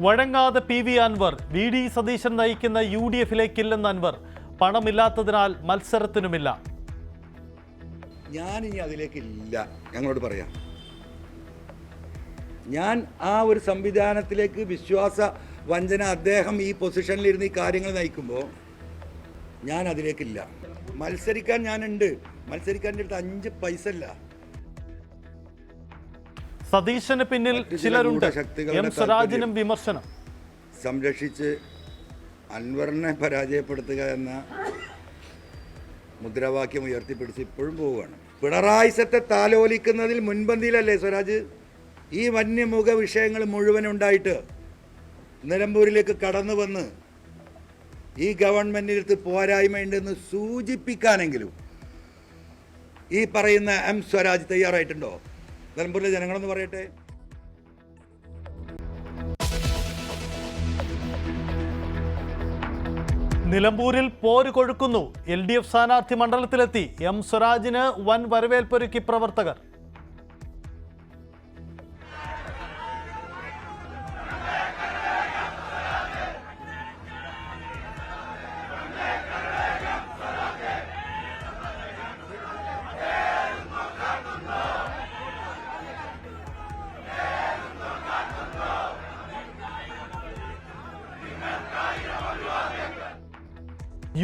വഴങ്ങാതെ PV. Anwar, VD. Satheesan നയിക്കുന്ന UDF-ലേക്കില്ലെന്ന് അൻവർ. പണമില്ലാത്തതിനാൽ മത്സരത്തിനുമില്ല. ഞാനിനി അതിലേക്കില്ല, ഞങ്ങളോട് പറയാം. ഞാൻ ആ ഒരു സംവിധാനത്തിലേക്ക് വിശ്വാസ വഞ്ചന അദ്ദേഹം ഈ പൊസിഷനിലിരുന്ന് ഈ കാര്യങ്ങൾ നയിക്കുമ്പോൾ ഞാൻ അതിലേക്കില്ല. മത്സരിക്കാൻ ഞാനുണ്ട്. മത്സരിക്കാൻ അടുത്ത് 5 പൈസ ഇല്ല. സതീശന് പിന്നിൽ ചിലരുണ്ട്. എം സ്വരാജിനും വിമർശനം. സംരക്ഷിച്ച് അൻവറിനെ പരാജയപ്പെടുത്തുക എന്ന മുദ്രാവാക്യം ഉയർത്തിപ്പിടിച്ച് ഇപ്പോഴും പോവുകയാണ്. പിണറായി സത്തെ താലോലിക്കുന്നതിൽ മുൻപന്തിയിലല്ലേ സ്വരാജ്? ഈ വന്യമുഖ വിഷയങ്ങൾ മുഴുവൻ ഉണ്ടായിട്ട് നിലമ്പൂരിലേക്ക് കടന്നു വന്ന് ഈ ഗവൺമെൻറ്റിനടുത്ത് പോരായ്മയുണ്ടെന്ന് സൂചിപ്പിക്കാനെങ്കിലും ഈ പറയുന്ന എം സ്വരാജ് തയ്യാറായിട്ടുണ്ടോ? നിലമ്പൂരിലെ ജനങ്ങളെന്ന് പറയട്ടെ. നിലമ്പൂരിൽ പോര് കൊഴുക്കുന്നു. LDF സ്ഥാനാർത്ഥി മണ്ഡലത്തിലെത്തി. എം സ്വരാജിന് വൻ വരവേൽപ്പൊരുക്കി പ്രവർത്തകർ.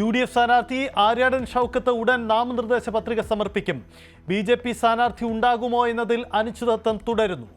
UDF സ്ഥാനാർത്ഥി ആര്യാടൻ ഷൗക്കത്ത് ഉടൻ നാമനിർദ്ദേശ പത്രിക സമർപ്പിക്കും. BJP സ്ഥാനാർത്ഥി ഉണ്ടാകുമോ എന്നതിൽ അനിശ്ചിതത്വം തുടരുന്നു.